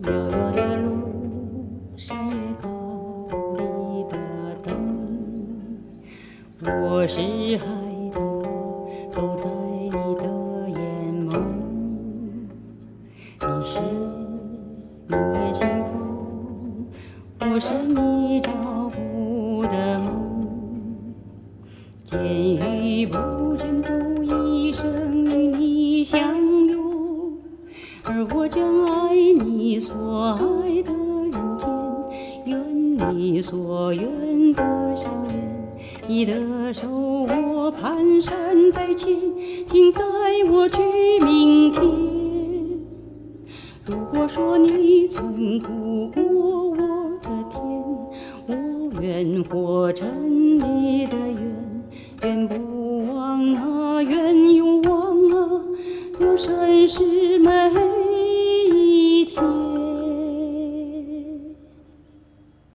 遥遥的路，山越高，你的灯。我是孩童，走在你的眼眸。你是明月清风，我是你照顾的梦。见与不见，都一生与你相拥。而我将爱你所爱的人间，愿你所愿的上愿。你的手我蹒跚在前，请带我去明天。如果说你曾顾过我的天，我愿活成你的愿，愿不忘啊，愿永忘啊，若生是美。